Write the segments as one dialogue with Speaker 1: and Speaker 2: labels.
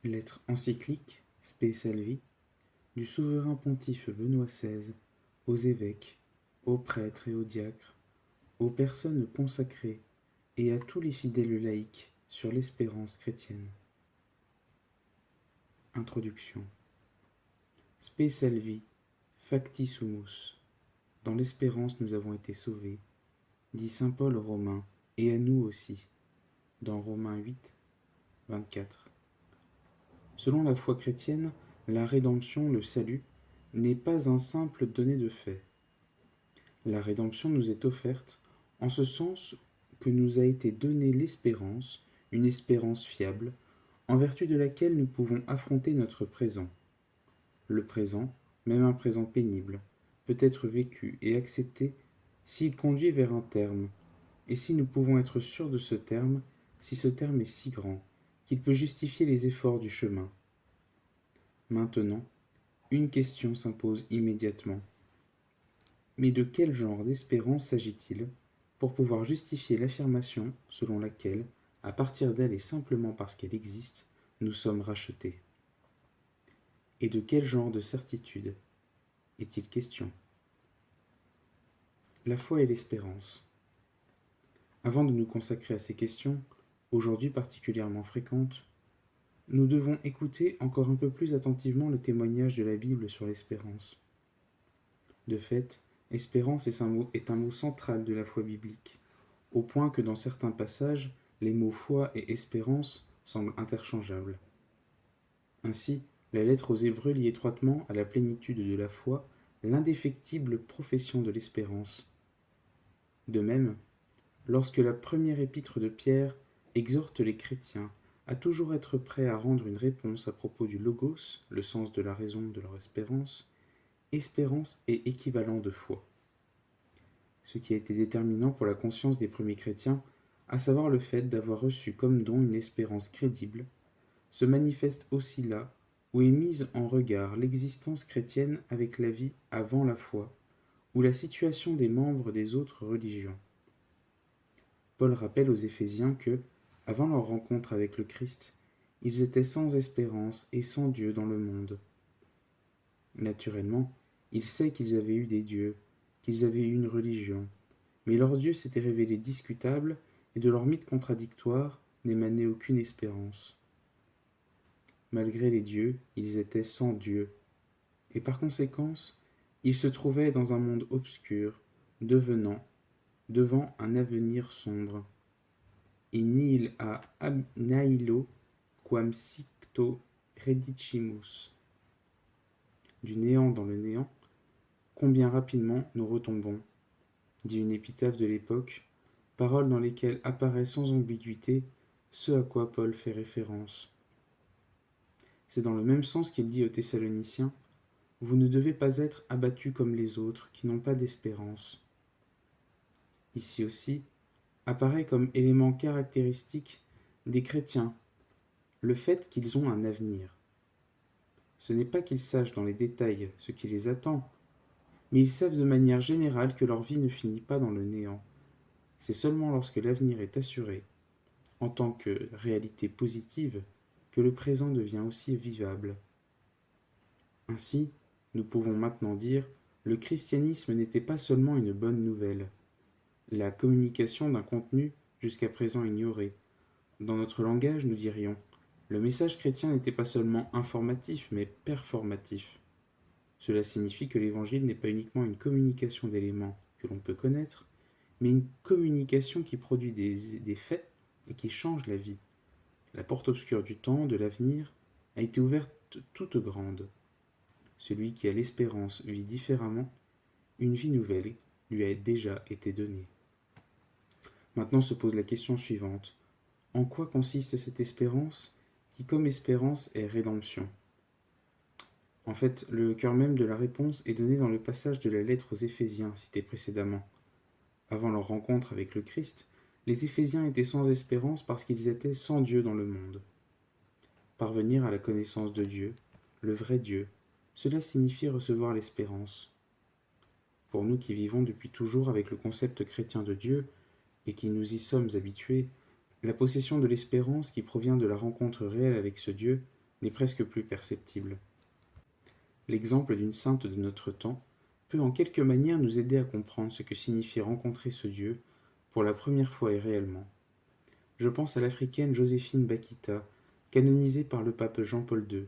Speaker 1: Lettre encyclique Spe Salvi du souverain pontife Benoît XVI aux évêques, aux prêtres et aux diacres, aux personnes consacrées et à tous les fidèles laïcs sur l'espérance chrétienne. Introduction. Spe Salvi, facti sumus. Dans l'espérance nous avons été sauvés, dit saint Paul aux Romains, et à nous aussi, dans Romains 8, 24. Selon la foi chrétienne, la rédemption, le salut, n'est pas un simple donné de fait. La rédemption nous est offerte en ce sens que nous a été donnée l'espérance, une espérance fiable, en vertu de laquelle nous pouvons affronter notre présent. Le présent, même un présent pénible, peut être vécu et accepté s'il conduit vers un terme, et si nous pouvons être sûrs de ce terme, si ce terme est si grand qu'il peut justifier les efforts du chemin. Maintenant, une question s'impose immédiatement. Mais de quel genre d'espérance s'agit-il pour pouvoir justifier l'affirmation selon laquelle, à partir d'elle et simplement parce qu'elle existe, nous sommes rachetés? Et de quel genre de certitude est-il question? La foi et l'espérance. Avant de nous consacrer à ces questions, aujourd'hui particulièrement fréquentes, nous devons écouter encore un peu plus attentivement le témoignage de la Bible sur l'espérance. De fait, espérance est un mot central de la foi biblique, au point que dans certains passages, les mots foi et espérance semblent interchangeables. Ainsi, la lettre aux Hébreux lie étroitement à la plénitude de la foi l'indéfectible profession de l'espérance. De même, lorsque la première épître de Pierre exhorte les chrétiens à toujours être prêts à rendre une réponse à propos du logos, le sens de la raison de leur espérance, espérance est équivalent de foi. Ce qui a été déterminant pour la conscience des premiers chrétiens, à savoir le fait d'avoir reçu comme don une espérance crédible, se manifeste aussi là où est mise en regard l'existence chrétienne avec la vie avant la foi, ou la situation des membres des autres religions. Paul rappelle aux Éphésiens que, avant leur rencontre avec le Christ, ils étaient sans espérance et sans Dieu dans le monde. Naturellement, il sait qu'ils avaient eu des dieux, qu'ils avaient eu une religion, mais leur Dieu s'était révélé discutable et de leur mythe contradictoire n'émanait aucune espérance. Malgré les dieux, ils étaient sans Dieu, et par conséquence, ils se trouvaient dans un monde obscur, devant un avenir sombre. Et nihil a nihilo quam sicto redicimus. Du néant dans le néant, combien rapidement nous retombons, dit une épitaphe de l'époque, paroles dans lesquelles apparaît sans ambiguïté ce à quoi Paul fait référence. C'est dans le même sens qu'il dit aux Thessaloniciens: vous ne devez pas être abattus comme les autres qui n'ont pas d'espérance. Ici aussi, apparaît comme élément caractéristique des chrétiens le fait qu'ils ont un avenir. Ce n'est pas qu'ils sachent dans les détails ce qui les attend, mais ils savent de manière générale que leur vie ne finit pas dans le néant. C'est seulement lorsque l'avenir est assuré, en tant que réalité positive, que le présent devient aussi vivable. Ainsi, nous pouvons maintenant dire, le christianisme n'était pas seulement une bonne nouvelle, la communication d'un contenu jusqu'à présent ignoré. Dans notre langage, nous dirions, le message chrétien n'était pas seulement informatif, mais performatif. Cela signifie que l'évangile n'est pas uniquement une communication d'éléments que l'on peut connaître, mais une communication qui produit des faits et qui change la vie. La porte obscure du temps, de l'avenir, a été ouverte toute grande. Celui qui a l'espérance vit différemment, une vie nouvelle lui a déjà été donnée. Maintenant se pose la question suivante. En quoi consiste cette espérance qui, comme espérance, est rédemption? En fait, le cœur même de la réponse est donné dans le passage de la lettre aux Éphésiens cité précédemment. Avant leur rencontre avec le Christ, les Éphésiens étaient sans espérance parce qu'ils étaient sans Dieu dans le monde. Parvenir à la connaissance de Dieu, le vrai Dieu, cela signifie recevoir l'espérance. Pour nous qui vivons depuis toujours avec le concept chrétien de Dieu et qui nous y sommes habitués, la possession de l'espérance qui provient de la rencontre réelle avec ce Dieu n'est presque plus perceptible. L'exemple d'une sainte de notre temps peut en quelque manière nous aider à comprendre ce que signifie rencontrer ce Dieu pour la première fois et réellement. Je pense à l'Africaine Joséphine Bakita, canonisée par le pape Jean-Paul II.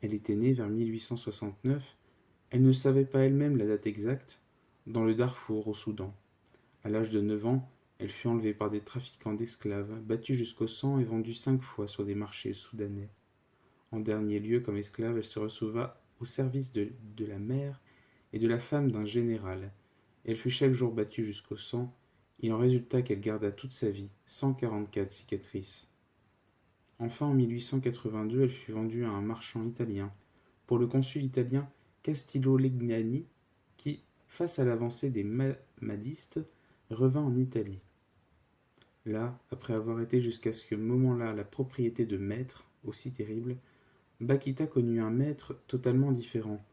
Speaker 1: Elle était née vers 1869, elle ne savait pas elle-même la date exacte, dans le Darfour au Soudan. À l'âge de 9 ans, elle fut enlevée par des trafiquants d'esclaves, battue jusqu'au sang et vendue 5 fois sur des marchés soudanais. En dernier lieu, comme esclave, elle se retrouva au service de la mère et de la femme d'un général. Elle fut chaque jour battue jusqu'au sang. Il en résulta qu'elle garda toute sa vie 144 cicatrices. Enfin, en 1882, elle fut vendue à un marchand italien, pour le consul italien Castillo Legnani, qui, face à l'avancée des Mahdiistes, revint en Italie. Là, après avoir été jusqu'à ce moment-là la propriété de maître, aussi terrible, Bakita connut un maître totalement différent.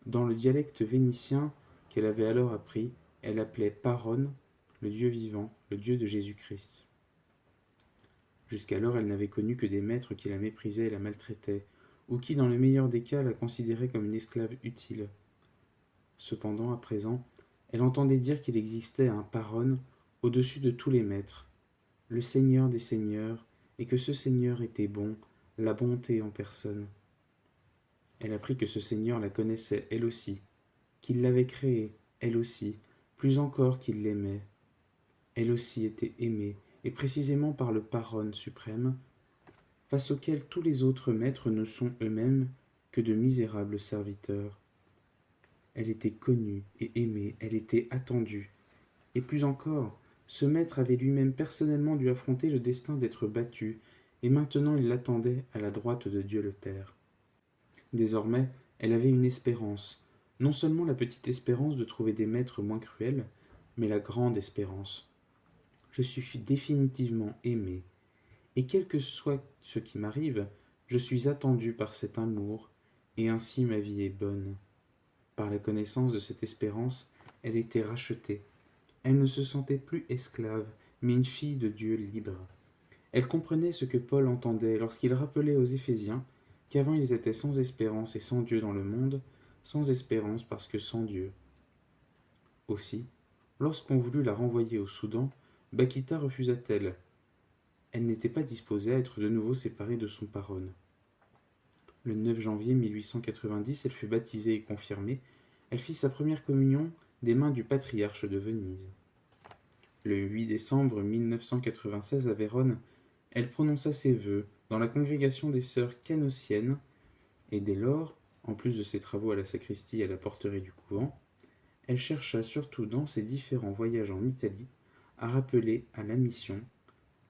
Speaker 1: Dans le dialecte vénitien qu'elle avait alors appris, elle appelait Paron, le Dieu vivant, le Dieu de Jésus-Christ. Jusqu'alors, elle n'avait connu que des maîtres qui la méprisaient et la maltraitaient, ou qui, dans le meilleur des cas, la considéraient comme une esclave utile. Cependant, à présent, elle entendait dire qu'il existait un Paron au-dessus de tous les maîtres, le Seigneur des seigneurs, et que ce Seigneur était bon, la bonté en personne. Elle apprit que ce Seigneur la connaissait elle aussi, qu'il l'avait créée, elle aussi, plus encore qu'il l'aimait. Elle aussi était aimée, et précisément par le Paron suprême, face auquel tous les autres maîtres ne sont eux-mêmes que de misérables serviteurs. Elle était connue et aimée, elle était attendue. Et plus encore, ce maître avait lui-même personnellement dû affronter le destin d'être battu, et maintenant il l'attendait à la droite de Dieu le Père. Désormais, elle avait une espérance, non seulement la petite espérance de trouver des maîtres moins cruels, mais la grande espérance. Je suis définitivement aimée, et quel que soit ce qui m'arrive, je suis attendue par cet amour, et ainsi ma vie est bonne. Par la connaissance de cette espérance, elle était rachetée. Elle ne se sentait plus esclave, mais une fille de Dieu libre. Elle comprenait ce que Paul entendait lorsqu'il rappelait aux Éphésiens qu'avant ils étaient sans espérance et sans Dieu dans le monde, sans espérance parce que sans Dieu. Aussi, lorsqu'on voulut la renvoyer au Soudan, Bakita refusa-t-elle. Elle n'était pas disposée à être de nouveau séparée de son Paron. Le 9 janvier 1890, elle fut baptisée et confirmée. Elle fit sa première communion des mains du patriarche de Venise. Le 8 décembre 1996, à Vérone, elle prononça ses vœux dans la congrégation des sœurs canossiennes, et dès lors, en plus de ses travaux à la sacristie et à la porterie du couvent, elle chercha surtout dans ses différents voyages en Italie à rappeler à la mission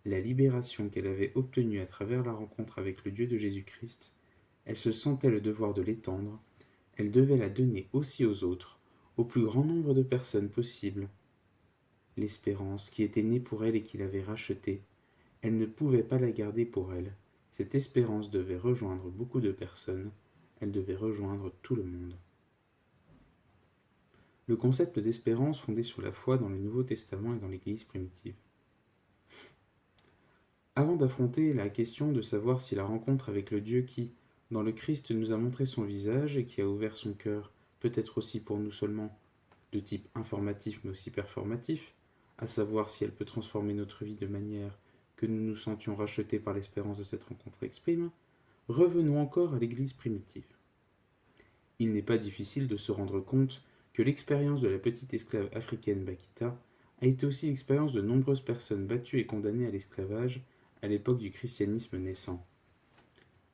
Speaker 1: la libération qu'elle avait obtenue à travers la rencontre avec le Dieu de Jésus-Christ. Elle se sentait le devoir de l'étendre, elle devait la donner aussi aux autres, au plus grand nombre de personnes possible. L'espérance qui était née pour elle et qui l'avait rachetée, elle ne pouvait pas la garder pour elle. Cette espérance devait rejoindre beaucoup de personnes, elle devait rejoindre tout le monde. Le concept d'espérance fondé sur la foi dans le Nouveau Testament et dans l'Église primitive. Avant d'affronter la question de savoir si la rencontre avec le Dieu qui, dans le Christ, nous a montré son visage et qui a ouvert son cœur, peut être aussi pour nous seulement de type informatif mais aussi performatif, à savoir si elle peut transformer notre vie de manière que nous nous sentions rachetés par l'espérance de cette rencontre exprime, revenons encore à l'Église primitive. Il n'est pas difficile de se rendre compte que l'expérience de la petite esclave africaine Bakita a été aussi l'expérience de nombreuses personnes battues et condamnées à l'esclavage à l'époque du christianisme naissant.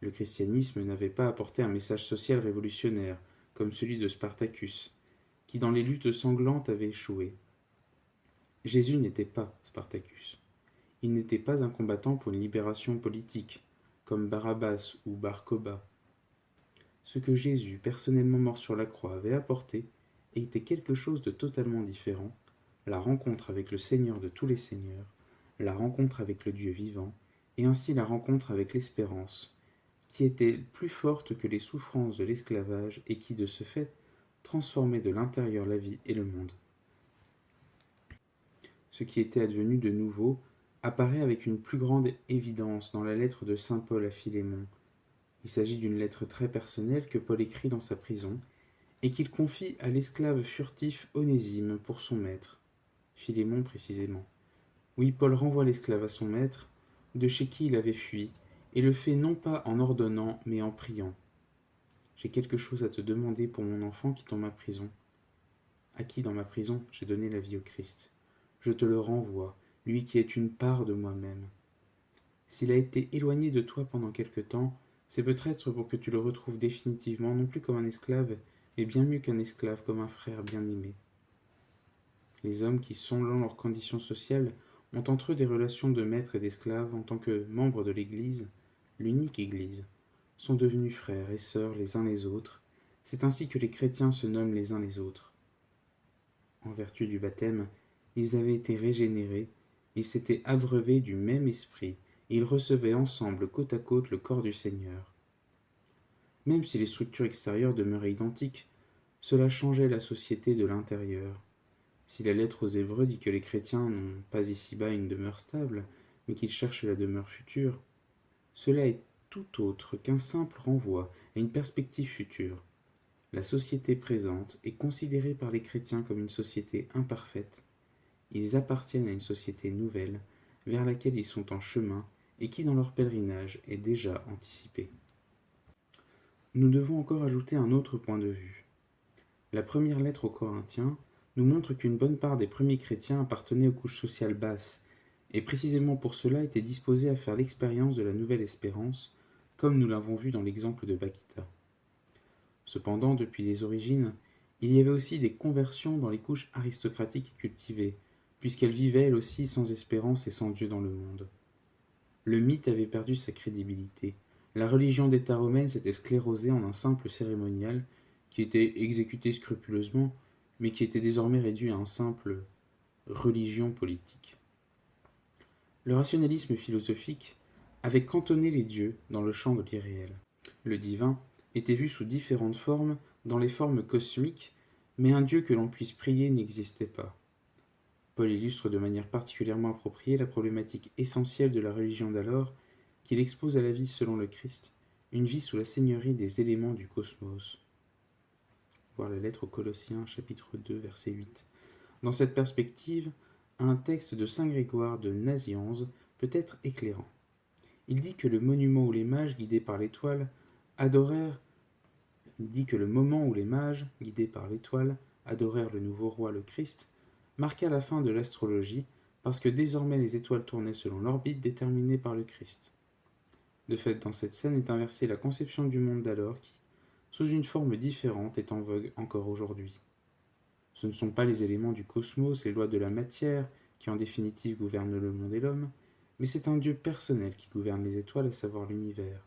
Speaker 1: Le christianisme n'avait pas apporté un message social révolutionnaire, comme celui de Spartacus, qui dans les luttes sanglantes avait échoué. Jésus n'était pas Spartacus. Il n'était pas un combattant pour une libération politique, comme Barabbas ou Bar Koba. Ce que Jésus, personnellement mort sur la croix, avait apporté était quelque chose de totalement différent, la rencontre avec le Seigneur de tous les seigneurs, la rencontre avec le Dieu vivant, et ainsi la rencontre avec l'espérance, qui était plus forte que les souffrances de l'esclavage et qui, de ce fait, transformait de l'intérieur la vie et le monde. Ce qui était advenu de nouveau apparaît avec une plus grande évidence dans la lettre de saint Paul à Philémon. Il s'agit d'une lettre très personnelle que Paul écrit dans sa prison et qu'il confie à l'esclave furtif Onésime pour son maître, Philémon précisément. Oui, Paul renvoie l'esclave à son maître, de chez qui il avait fui, et le fait non pas en ordonnant, mais en priant. J'ai quelque chose à te demander pour mon enfant qui est dans ma prison. À qui dans ma prison j'ai donné la vie au Christ. Je te le renvoie, lui qui est une part de moi-même. S'il a été éloigné de toi pendant quelque temps, c'est peut-être pour que tu le retrouves définitivement, non plus comme un esclave, mais bien mieux qu'un esclave, comme un frère bien-aimé. Les hommes qui, selon leurs conditions sociales, ont entre eux des relations de maître et d'esclave en tant que membres de l'Église, l'unique Église, sont devenus frères et sœurs les uns les autres. C'est ainsi que les chrétiens se nomment les uns les autres. En vertu du baptême, ils avaient été régénérés, ils s'étaient abreuvés du même esprit, et ils recevaient ensemble côte à côte le corps du Seigneur. Même si les structures extérieures demeuraient identiques, cela changeait la société de l'intérieur. Si la lettre aux Hébreux dit que les chrétiens n'ont pas ici-bas une demeure stable, mais qu'ils cherchent la demeure future, cela est tout autre qu'un simple renvoi à une perspective future. La société présente est considérée par les chrétiens comme une société imparfaite. Ils appartiennent à une société nouvelle, vers laquelle ils sont en chemin et qui, dans leur pèlerinage, est déjà anticipée. Nous devons encore ajouter un autre point de vue. La première lettre aux Corinthiens nous montre qu'une bonne part des premiers chrétiens appartenaient aux couches sociales basses, et précisément pour cela étaient disposés à faire l'expérience de la nouvelle espérance, comme nous l'avons vu dans l'exemple de Bakita. Cependant, depuis les origines, il y avait aussi des conversions dans les couches aristocratiques et cultivées, puisqu'elles vivaient elles aussi sans espérance et sans Dieu dans le monde. Le mythe avait perdu sa crédibilité. La religion d'État romaine s'était sclérosée en un simple cérémonial qui était exécuté scrupuleusement, mais qui était désormais réduit à un simple religion politique. Le rationalisme philosophique avait cantonné les dieux dans le champ de l'irréel. Le divin était vu sous différentes formes, dans les formes cosmiques, mais un dieu que l'on puisse prier n'existait pas. Paul illustre de manière particulièrement appropriée la problématique essentielle de la religion d'alors, qu'il expose à la vie selon le Christ, une vie sous la seigneurie des éléments du cosmos. Voir la lettre aux Colossiens, chapitre 2, verset 8. Dans cette perspective, un texte de saint Grégoire de Nazianze peut être éclairant. Il dit que le monument où les mages, guidés par l'étoile, adorèrent le nouveau roi, le Christ, marqua la fin de l'astrologie, parce que désormais les étoiles tournaient selon l'orbite déterminée par le Christ. De fait, dans cette scène est inversée la conception du monde d'alors qui, sous une forme différente, est en vogue encore aujourd'hui. Ce ne sont pas les éléments du cosmos, les lois de la matière, qui en définitive gouvernent le monde et l'homme, mais c'est un Dieu personnel qui gouverne les étoiles, à savoir l'univers.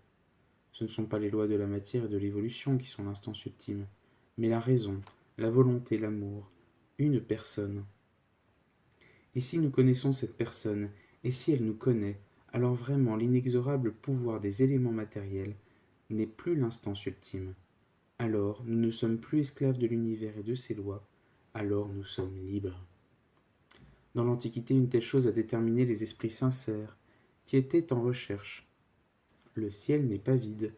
Speaker 1: Ce ne sont pas les lois de la matière et de l'évolution qui sont l'instance ultime, mais la raison, la volonté, l'amour, une personne. Et si nous connaissons cette personne, et si elle nous connaît, alors vraiment l'inexorable pouvoir des éléments matériels n'est plus l'instance ultime. Alors nous ne sommes plus esclaves de l'univers et de ses lois, alors nous sommes libres. Dans l'Antiquité, une telle chose a déterminé les esprits sincères, qui étaient en recherche. Le ciel n'est pas vide.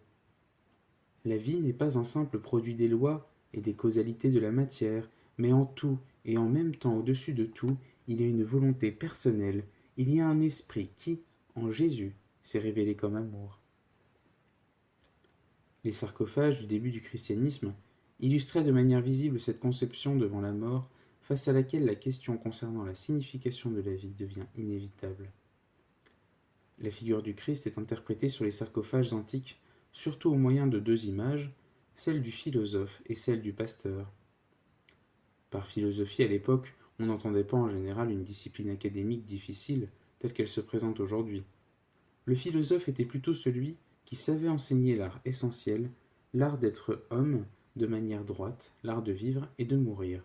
Speaker 1: La vie n'est pas un simple produit des lois et des causalités de la matière, mais en tout et en même temps au-dessus de tout, il y a une volonté personnelle, il y a un esprit qui, en Jésus, s'est révélé comme amour. Les sarcophages du début du christianisme illustraient de manière visible cette conception devant la mort, face à laquelle la question concernant la signification de la vie devient inévitable. La figure du Christ est interprétée sur les sarcophages antiques surtout au moyen de deux images, celle du philosophe et celle du pasteur. Par philosophie, à l'époque, on n'entendait pas en général une discipline académique difficile telle qu'elle se présente aujourd'hui. Le philosophe était plutôt celui qui savait enseigner l'art essentiel, l'art d'être homme de manière droite, l'art de vivre et de mourir.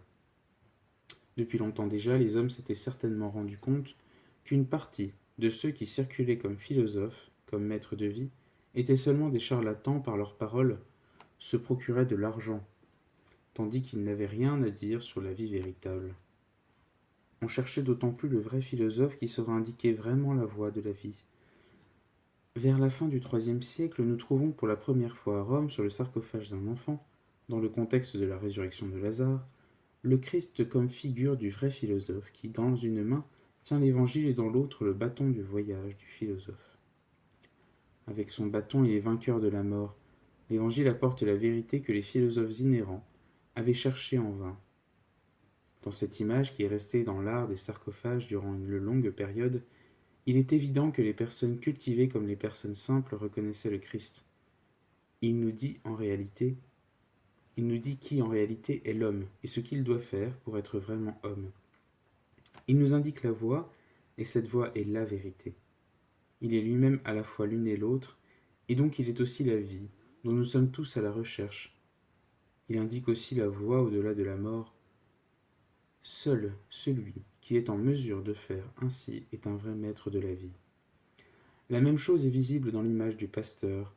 Speaker 1: Depuis longtemps déjà, les hommes s'étaient certainement rendus compte qu'une partie de ceux qui circulaient comme philosophes, comme maîtres de vie, étaient seulement des charlatans par leurs paroles, se procuraient de l'argent, tandis qu'ils n'avaient rien à dire sur la vie véritable. On cherchait d'autant plus le vrai philosophe qui saurait indiquer vraiment la voie de la vie. Vers la fin du IIIe siècle, nous trouvons pour la première fois à Rome, sur le sarcophage d'un enfant, dans le contexte de la résurrection de Lazare, le Christ comme figure du vrai philosophe qui, dans une main, tient l'évangile et dans l'autre le bâton du voyage du philosophe. Avec son bâton, il est vainqueur de la mort. L'évangile apporte la vérité que les philosophes inhérents avaient cherchée en vain. Dans cette image qui est restée dans l'art des sarcophages durant une longue période, il est évident que les personnes cultivées comme les personnes simples reconnaissaient le Christ. Il nous dit qui en réalité est l'homme et ce qu'il doit faire pour être vraiment homme. Il nous indique la voie, et cette voie est la vérité. Il est lui-même à la fois l'une et l'autre, et donc il est aussi la vie, dont nous sommes tous à la recherche. Il indique aussi la voie au-delà de la mort. Seul celui qui est en mesure de faire ainsi est un vrai maître de la vie. La même chose est visible dans l'image du pasteur.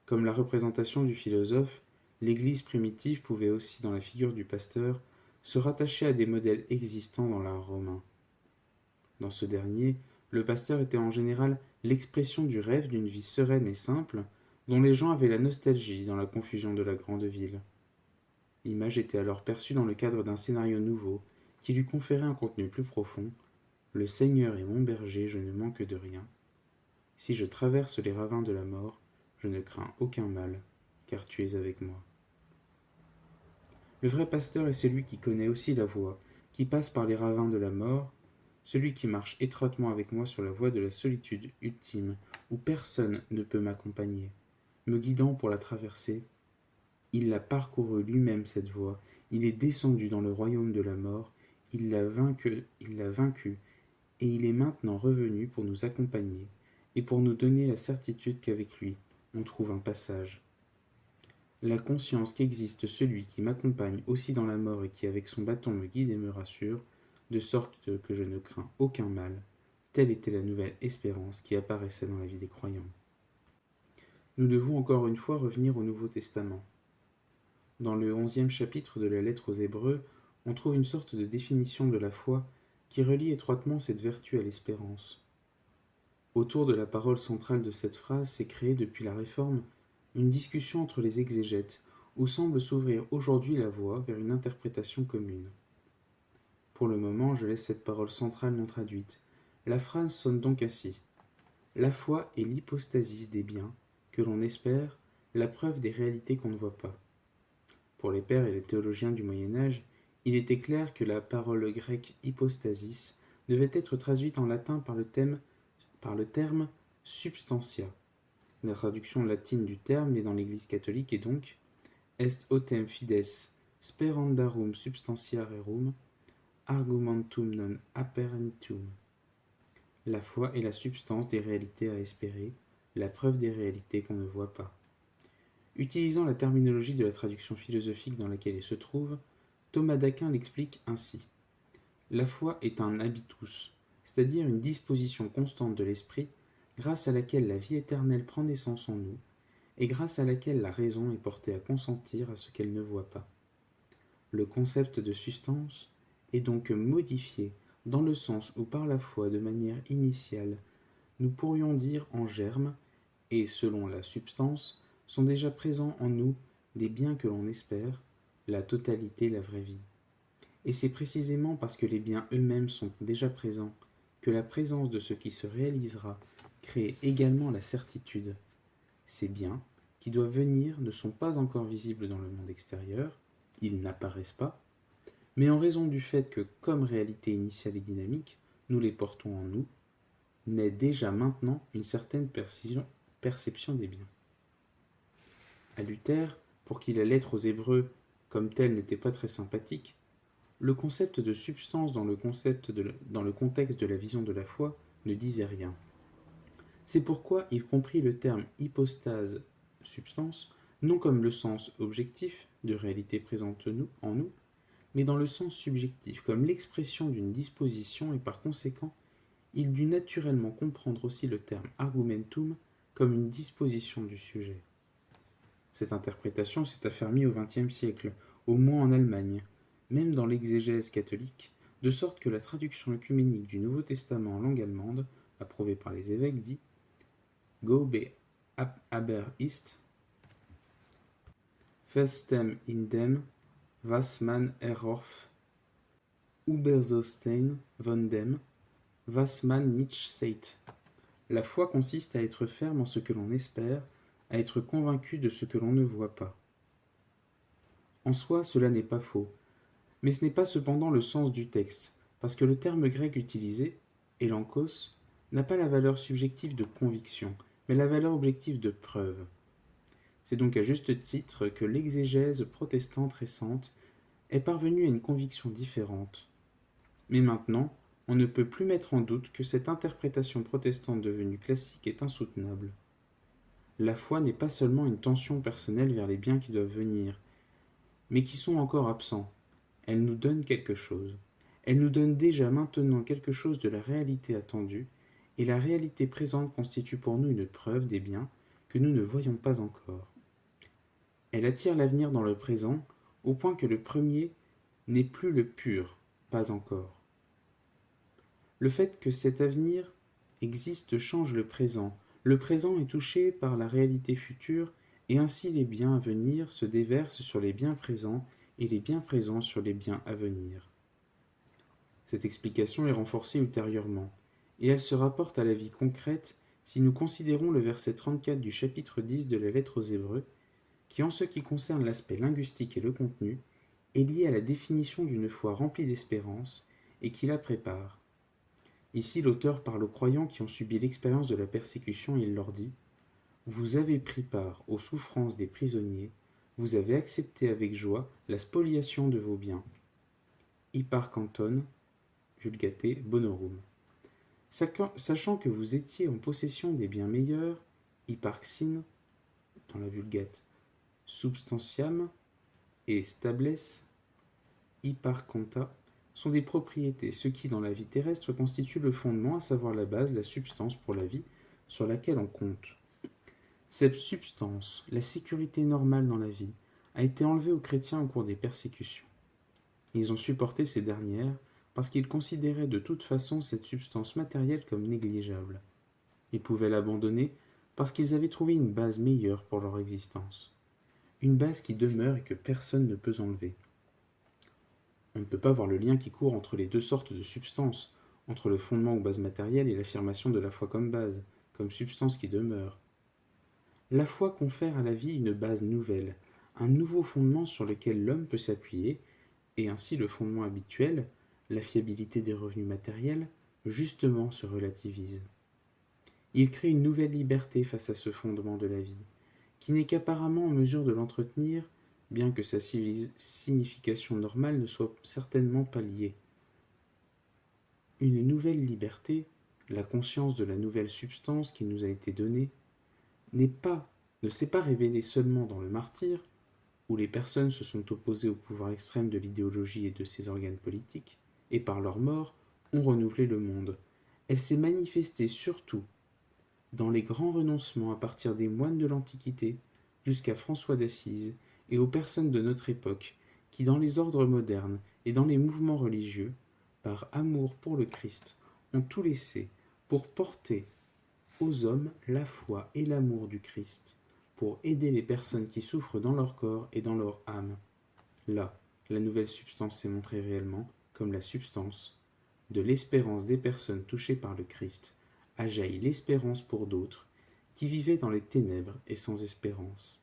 Speaker 1: Comme la représentation du philosophe, l'Église primitive pouvait aussi, dans la figure du pasteur, se rattacher à des modèles existants dans l'art romain. Dans ce dernier, le pasteur était en général l'expression du rêve d'une vie sereine et simple, dont les gens avaient la nostalgie dans la confusion de la grande ville. L'image était alors perçue dans le cadre d'un scénario nouveau, qui lui conférait un contenu plus profond. Le Seigneur est mon berger, je ne manque de rien. Si je traverse les ravins de la mort, je ne crains aucun mal, car tu es avec moi. Le vrai pasteur est celui qui connaît aussi la voie, qui passe par les ravins de la mort, celui qui marche étroitement avec moi sur la voie de la solitude ultime, où personne ne peut m'accompagner, me guidant pour la traverser. Il l'a parcouru lui-même cette voie, il est descendu dans le royaume de la mort, il l'a vaincu, et il est maintenant revenu pour nous accompagner, et pour nous donner la certitude qu'avec lui, on trouve un passage. La conscience qu'existe celui qui m'accompagne aussi dans la mort et qui avec son bâton me guide et me rassure, de sorte que je ne crains aucun mal, telle était la nouvelle espérance qui apparaissait dans la vie des croyants. Nous devons encore une fois revenir au Nouveau Testament. Dans le 11e chapitre de la lettre aux Hébreux, on trouve une sorte de définition de la foi qui relie étroitement cette vertu à l'espérance. Autour de la parole centrale de cette phrase s'est créée depuis la Réforme une discussion entre les exégètes où semble s'ouvrir aujourd'hui la voie vers une interprétation commune. Pour le moment, je laisse cette parole centrale non traduite. La phrase sonne donc ainsi. La foi est l'hypostasis des biens que l'on espère, la preuve des réalités qu'on ne voit pas. Pour les pères et les théologiens du Moyen Âge, il était clair que la parole grecque hypostasis devait être traduite en latin par le terme substantia. La traduction latine du terme née dans l'Église catholique est donc est autem fides sperandarum substantiarum argumentum non apparentum. La foi est la substance des réalités à espérer, la preuve des réalités qu'on ne voit pas. Utilisant la terminologie de la traduction philosophique dans laquelle il se trouve, Thomas d'Aquin l'explique ainsi. La foi est un habitus, c'est-à-dire une disposition constante de l'esprit, grâce à laquelle la vie éternelle prend naissance en nous, et grâce à laquelle la raison est portée à consentir à ce qu'elle ne voit pas. Le concept de substance est donc modifié dans le sens où par la foi, de manière initiale, nous pourrions dire en germe, et selon la substance, sont déjà présents en nous des biens que l'on espère, la totalité, la vraie vie. Et c'est précisément parce que les biens eux-mêmes sont déjà présents que la présence de ce qui se réalisera crée également la certitude. Ces biens, qui doivent venir, ne sont pas encore visibles dans le monde extérieur, ils n'apparaissent pas, mais en raison du fait que, comme réalité initiale et dynamique, nous les portons en nous, naît déjà maintenant une certaine perception des biens. À Luther, pour qui la lettre aux Hébreux comme telle n'était pas très sympathique, le concept de substance dans le contexte de la vision de la foi ne disait rien. C'est pourquoi il comprit le terme hypostase substance non comme le sens objectif de réalité présente en nous, mais dans le sens subjectif, comme l'expression d'une disposition, et par conséquent, il dut naturellement comprendre aussi le terme argumentum comme une disposition du sujet. Cette interprétation s'est affermie au XXe siècle, au moins en Allemagne, même dans l'exégèse catholique, de sorte que la traduction œcuménique du Nouveau Testament en langue allemande, approuvée par les évêques, dit gobe aber ist, festem in dem, was man erhofft, Überzostein von dem, was man nicht sieht. La foi consiste à être ferme en ce que l'on espère, à être convaincu de ce que l'on ne voit pas. En soi, cela n'est pas faux, mais ce n'est pas cependant le sens du texte, parce que le terme grec utilisé, élankos, n'a pas la valeur subjective de conviction, mais la valeur objective de preuve. C'est donc à juste titre que l'exégèse protestante récente est parvenue à une conviction différente. Mais maintenant, on ne peut plus mettre en doute que cette interprétation protestante devenue classique est insoutenable. La foi n'est pas seulement une tension personnelle vers les biens qui doivent venir, mais qui sont encore absents. Elle nous donne quelque chose. Elle nous donne déjà maintenant quelque chose de la réalité attendue, et la réalité présente constitue pour nous une preuve des biens que nous ne voyons pas encore. Elle attire l'avenir dans le présent, au point que le premier n'est plus le pur, pas encore. Le fait que cet avenir existe change le présent. Le présent est touché par la réalité future, et ainsi les biens à venir se déversent sur les biens présents et les biens présents sur les biens à venir. Cette explication est renforcée ultérieurement, et elle se rapporte à la vie concrète si nous considérons le verset 34 du chapitre 10 de la lettre aux Hébreux, qui en ce qui concerne l'aspect linguistique et le contenu, est lié à la définition d'une foi remplie d'espérance et qui la prépare. Ici, l'auteur parle aux croyants qui ont subi l'expérience de la persécution et il leur dit « Vous avez pris part aux souffrances des prisonniers, vous avez accepté avec joie la spoliation de vos biens. Hyper canton, vulgate bonorum. Sachant que vous étiez en possession des biens meilleurs, hyparxin, dans la vulgate, substantiam et stables, hyparconta, sont des propriétés, ce qui dans la vie terrestre constitue le fondement, à savoir la base, la substance pour la vie, sur laquelle on compte. Cette substance, la sécurité normale dans la vie, a été enlevée aux chrétiens au cours des persécutions. Ils ont supporté ces dernières parce qu'ils considéraient de toute façon cette substance matérielle comme négligeable. Ils pouvaient l'abandonner parce qu'ils avaient trouvé une base meilleure pour leur existence. Une base qui demeure et que personne ne peut enlever. On ne peut pas voir le lien qui court entre les deux sortes de substances, entre le fondement ou base matérielle et l'affirmation de la foi comme base, comme substance qui demeure. La foi confère à la vie une base nouvelle, un nouveau fondement sur lequel l'homme peut s'appuyer, et ainsi le fondement habituel, la fiabilité des revenus matériels, justement se relativise. Il crée une nouvelle liberté face à ce fondement de la vie, qui n'est qu'apparemment en mesure de l'entretenir, bien que sa signification normale ne soit certainement pas liée. Une nouvelle liberté, la conscience de la nouvelle substance qui nous a été donnée, ne s'est pas révélée seulement dans le martyre, où les personnes se sont opposées au pouvoir extrême de l'idéologie et de ses organes politiques, et par leur mort ont renouvelé le monde. Elle s'est manifestée surtout dans les grands renoncements à partir des moines de l'Antiquité jusqu'à François d'Assise et aux personnes de notre époque qui, dans les ordres modernes et dans les mouvements religieux, par amour pour le Christ, ont tout laissé pour porter aux hommes la foi et l'amour du Christ, pour aider les personnes qui souffrent dans leur corps et dans leur âme. Là, la nouvelle substance s'est montrée réellement comme la substance de l'espérance des personnes touchées par le Christ, a jailli l'espérance pour d'autres qui vivaient dans les ténèbres et sans espérance.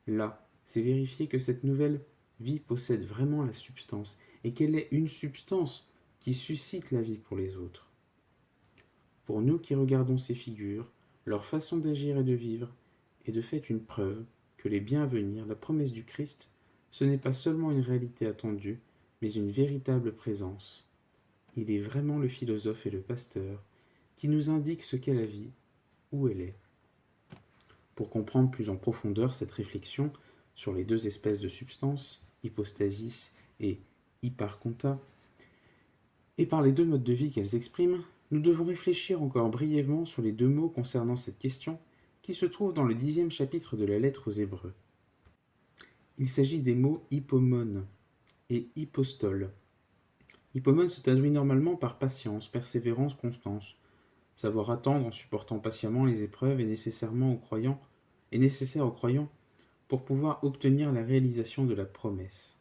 Speaker 1: Là, c'est vérifier que cette nouvelle vie possède vraiment la substance et qu'elle est une substance qui suscite la vie pour les autres. Pour nous qui regardons ces figures, leur façon d'agir et de vivre est de fait une preuve que les biens à venir, la promesse du Christ, ce n'est pas seulement une réalité attendue, mais une véritable présence. Il est vraiment le philosophe et le pasteur qui nous indique ce qu'est la vie, où elle est. Pour comprendre plus en profondeur cette réflexion sur les deux espèces de substances, hypostasis et hyparconta, et par les deux modes de vie qu'elles expriment, nous devons réfléchir encore brièvement sur les deux mots concernant cette question qui se trouvent dans le 10e chapitre de la lettre aux Hébreux. Il s'agit des mots hypomone et hypostole. Hypomone se traduit normalement par patience, persévérance, constance. Savoir attendre en supportant patiemment les épreuves est nécessaire aux croyants pour pouvoir obtenir la réalisation de la promesse.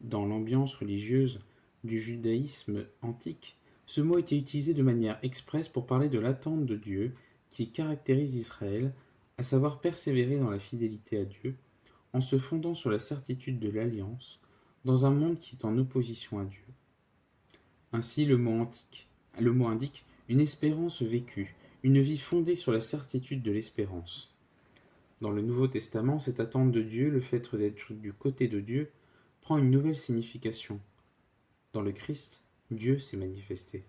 Speaker 1: Dans l'ambiance religieuse du judaïsme antique, ce mot était utilisé de manière expresse pour parler de l'attente de Dieu qui caractérise Israël, à savoir persévérer dans la fidélité à Dieu, en se fondant sur la certitude de l'alliance, dans un monde qui est en opposition à Dieu. Ainsi, le mot indique une espérance vécue, une vie fondée sur la certitude de l'espérance. Dans le Nouveau Testament, cette attente de Dieu, le fait d'être du côté de Dieu, prend une nouvelle signification. Dans le Christ, Dieu s'est manifesté.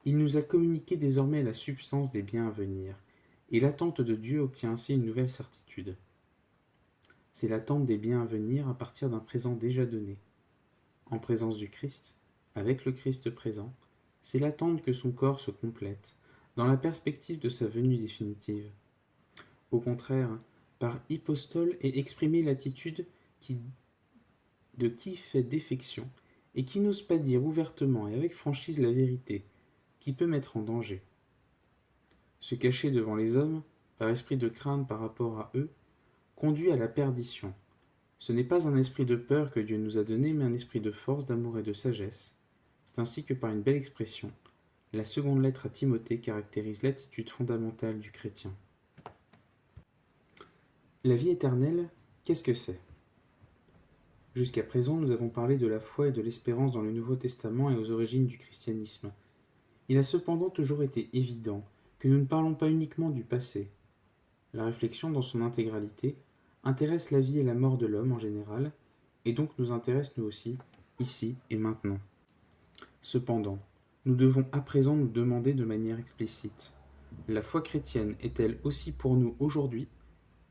Speaker 1: Il nous a communiqué désormais la substance des biens à venir, et l'attente de Dieu obtient ainsi une nouvelle certitude. C'est l'attente des biens à venir à partir d'un présent déjà donné. En présence du Christ, avec le Christ présent, c'est l'attente que son corps se complète, dans la perspective de sa venue définitive. Au contraire, par hypostole est exprimée l'attitude de qui fait défection et qui n'ose pas dire ouvertement et avec franchise la vérité, qui peut mettre en danger. Se cacher devant les hommes, par esprit de crainte par rapport à eux, conduit à la perdition. Ce n'est pas un esprit de peur que Dieu nous a donné, mais un esprit de force, d'amour et de sagesse. C'est ainsi que par une belle expression, la seconde lettre à Timothée caractérise l'attitude fondamentale du chrétien. La vie éternelle, qu'est-ce que c'est ? Jusqu'à présent, nous avons parlé de la foi et de l'espérance dans le Nouveau Testament et aux origines du christianisme. Il a cependant toujours été évident que nous ne parlons pas uniquement du passé. La réflexion dans son intégralité intéresse la vie et la mort de l'homme en général, et donc nous intéresse nous aussi, ici et maintenant. Cependant, nous devons à présent nous demander de manière explicite, la foi chrétienne est-elle aussi pour nous aujourd'hui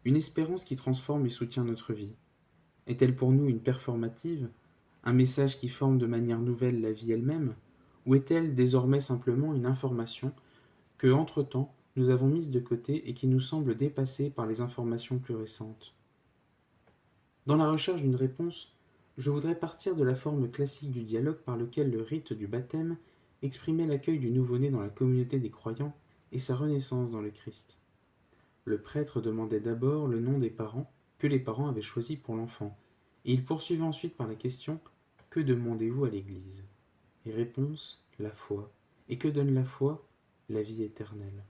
Speaker 1: une espérance qui transforme et soutient notre vie ? Est-elle pour nous une performative, un message qui forme de manière nouvelle la vie elle-même, ou est-elle désormais simplement une information que, entre-temps, nous avons mise de côté et qui nous semble dépassée par les informations plus récentes ? Dans la recherche d'une réponse, je voudrais partir de la forme classique du dialogue par lequel le rite du baptême exprimait l'accueil du nouveau-né dans la communauté des croyants et sa renaissance dans le Christ. Le prêtre demandait d'abord le nom des parents que les parents avaient choisi pour l'enfant, et il poursuivait ensuite par la question « Que demandez-vous à l'Église ?» Et réponse « La foi. Et que donne la foi ? La vie éternelle. »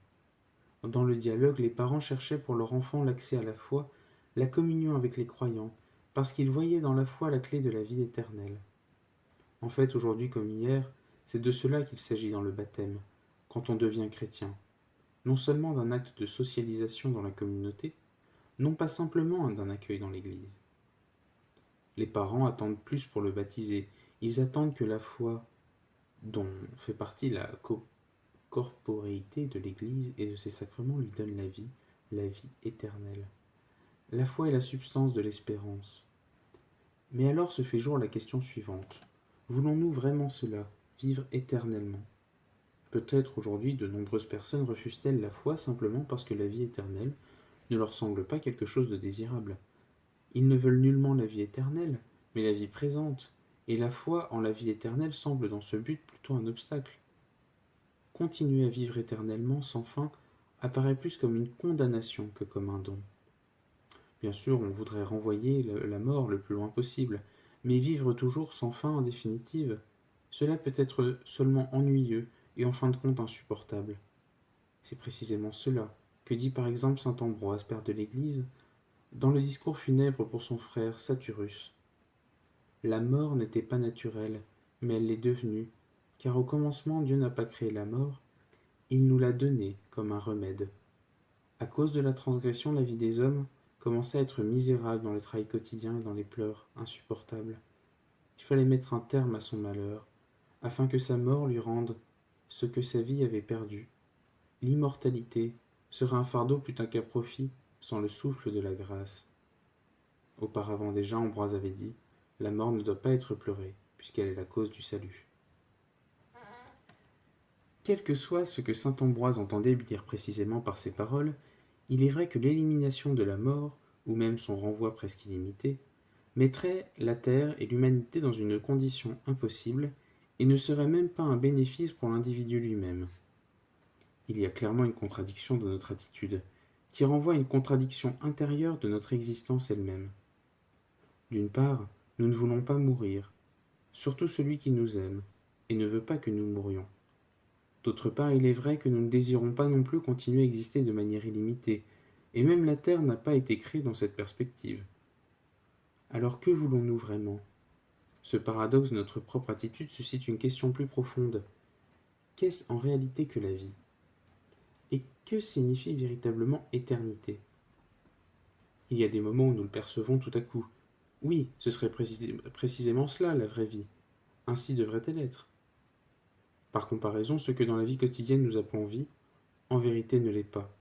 Speaker 1: Dans le dialogue, les parents cherchaient pour leur enfant l'accès à la foi, la communion avec les croyants, parce qu'ils voyaient dans la foi la clé de la vie éternelle. En fait, aujourd'hui comme hier, c'est de cela qu'il s'agit dans le baptême, quand on devient chrétien. Non seulement d'un acte de socialisation dans la communauté, non pas simplement d'un accueil dans l'Église. Les parents attendent plus pour le baptiser, ils attendent que la foi, dont fait partie la corporéité de l'Église et de ses sacrements, lui donne la vie éternelle. La foi est la substance de l'espérance. Mais alors se fait jour la question suivante. Voulons-nous vraiment cela, vivre éternellement ? Peut-être aujourd'hui de nombreuses personnes refusent-elles la foi simplement parce que la vie éternelle ne leur semble pas quelque chose de désirable. Ils ne veulent nullement la vie éternelle, mais la vie présente, et la foi en la vie éternelle semble dans ce but plutôt un obstacle. Continuer à vivre éternellement sans fin apparaît plus comme une condamnation que comme un don. Bien sûr, on voudrait renvoyer la mort le plus loin possible, mais vivre toujours sans fin en définitive, cela peut être seulement ennuyeux et en fin de compte insupportable. C'est précisément cela que dit par exemple saint Ambroise, père de l'Église, dans le discours funèbre pour son frère Saturus. La mort n'était pas naturelle, mais elle l'est devenue, car au commencement Dieu n'a pas créé la mort, il nous l'a donnée comme un remède. À cause de la transgression, la vie des hommes commençait à être misérable dans le travail quotidien et dans les pleurs insupportables. Il fallait mettre un terme à son malheur, afin que sa mort lui rende ce que sa vie avait perdu. L'immortalité serait un fardeau plutôt qu'un profit sans le souffle de la grâce. Auparavant déjà, Ambroise avait dit « La mort ne doit pas être pleurée, puisqu'elle est la cause du salut. » Quel que soit ce que saint Ambroise entendait dire précisément par ces paroles, il est vrai que l'élimination de la mort, ou même son renvoi presque illimité, mettrait la terre et l'humanité dans une condition impossible et ne serait même pas un bénéfice pour l'individu lui-même. Il y a clairement une contradiction dans notre attitude, qui renvoie à une contradiction intérieure de notre existence elle-même. D'une part, nous ne voulons pas mourir, surtout celui qui nous aime, et ne veut pas que nous mourions. D'autre part, il est vrai que nous ne désirons pas non plus continuer à exister de manière illimitée, et même la Terre n'a pas été créée dans cette perspective. Alors que voulons-nous vraiment? Ce paradoxe de notre propre attitude suscite une question plus profonde. Qu'est-ce en réalité que la vie? Et que signifie véritablement éternité? Il y a des moments où nous le percevons tout à coup. Oui, ce serait précisément cela, la vraie vie. Ainsi devrait-elle être. Par comparaison, ce que dans la vie quotidienne nous appelons vie, en vérité ne l'est pas.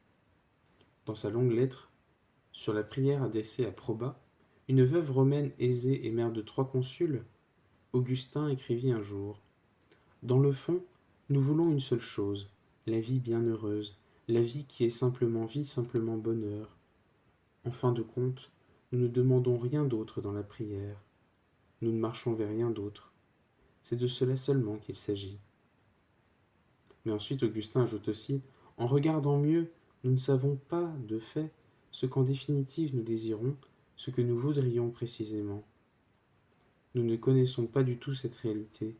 Speaker 1: Dans sa longue lettre sur la prière adressée à Proba, une veuve romaine aisée et mère de 3 consuls, Augustin écrivit un jour: Dans le fond, nous voulons une seule chose, la vie bienheureuse, la vie qui est simplement vie, simplement bonheur. En fin de compte, nous ne demandons rien d'autre dans la prière. Nous ne marchons vers rien d'autre. C'est de cela seulement qu'il s'agit. Mais ensuite, Augustin ajoute aussi: En regardant mieux, nous ne savons pas, de fait, ce qu'en définitive nous désirons, ce que nous voudrions précisément. Nous ne connaissons pas du tout cette réalité.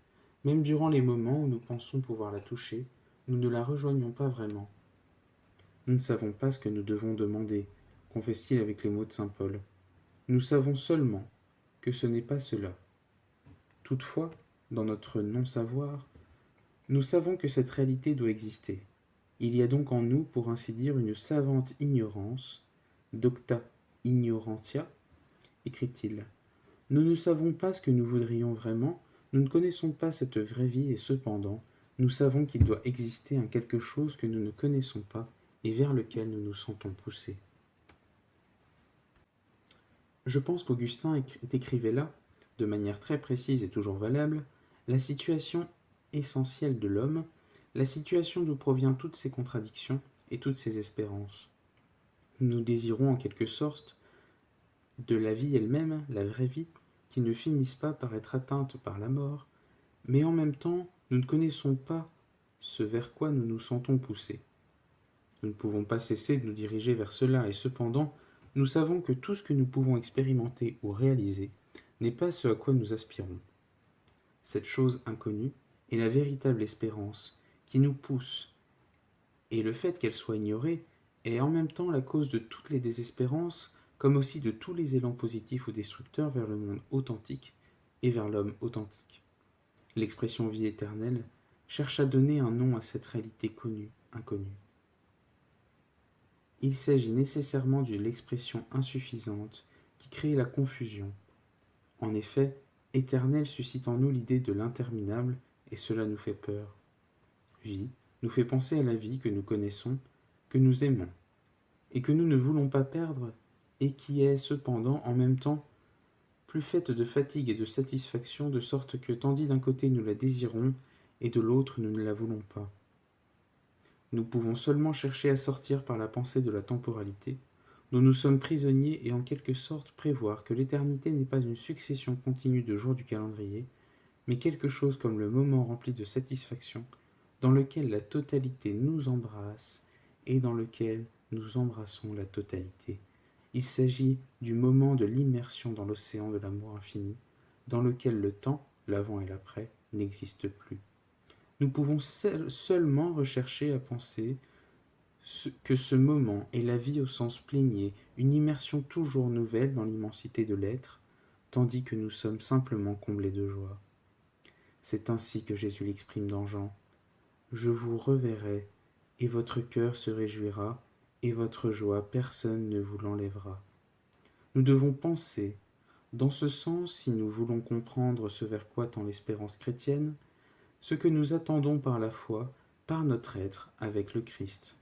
Speaker 1: Même durant les moments où nous pensons pouvoir la toucher, nous ne la rejoignons pas vraiment. Nous ne savons pas ce que nous devons demander, confesse-t-il avec les mots de saint Paul. Nous savons seulement que ce n'est pas cela. Toutefois, dans notre non-savoir, nous savons que cette réalité doit exister. Il y a donc en nous, pour ainsi dire, une savante ignorance, docta ignorantia, écrit-il. Nous ne savons pas ce que nous voudrions vraiment, nous ne connaissons pas cette vraie vie et cependant, nous savons qu'il doit exister un quelque chose que nous ne connaissons pas et vers lequel nous nous sentons poussés. Je pense qu'Augustin décrivait là, de manière très précise et toujours valable, la situation essentielle de l'homme, la situation d'où proviennent toutes ses contradictions et toutes ses espérances. Nous désirons en quelque sorte de la vie elle-même, la vraie vie, qui ne finisse pas par être atteinte par la mort, mais en même temps, nous ne connaissons pas ce vers quoi nous nous sentons poussés. Nous ne pouvons pas cesser de nous diriger vers cela, et cependant, nous savons que tout ce que nous pouvons expérimenter ou réaliser n'est pas ce à quoi nous aspirons. Cette chose inconnue est la véritable espérance qui nous pousse, et le fait qu'elle soit ignorée est en même temps la cause de toutes les désespérances, comme aussi de tous les élans positifs ou destructeurs vers le monde authentique et vers l'homme authentique. L'expression vie éternelle cherche à donner un nom à cette réalité connue, inconnue. Il s'agit nécessairement de l'expression insuffisante qui crée la confusion. En effet, éternel suscite en nous l'idée de l'interminable et cela nous fait peur. Vie nous fait penser à la vie que nous connaissons, que nous aimons, et que nous ne voulons pas perdre, et qui est cependant en même temps plus faite de fatigue et de satisfaction, de sorte que tandis d'un côté nous la désirons, et de l'autre nous ne la voulons pas. Nous pouvons seulement chercher à sortir par la pensée de la temporalité, dont nous sommes prisonniers et en quelque sorte prévoir que l'éternité n'est pas une succession continue de jours du calendrier, mais quelque chose comme le moment rempli de satisfaction, dans lequel la totalité nous embrasse et dans lequel nous embrassons la totalité. Il s'agit du moment de l'immersion dans l'océan de l'amour infini, dans lequel le temps, l'avant et l'après, n'existent plus. Nous pouvons seulement rechercher à penser que ce moment est la vie au sens plénier, une immersion toujours nouvelle dans l'immensité de l'être, tandis que nous sommes simplement comblés de joie. C'est ainsi que Jésus l'exprime dans Jean. Je vous reverrai, et votre cœur se réjouira, et votre joie personne ne vous l'enlèvera. Nous devons penser, dans ce sens, si nous voulons comprendre ce vers quoi tend l'espérance chrétienne, ce que nous attendons par la foi, par notre être avec le Christ.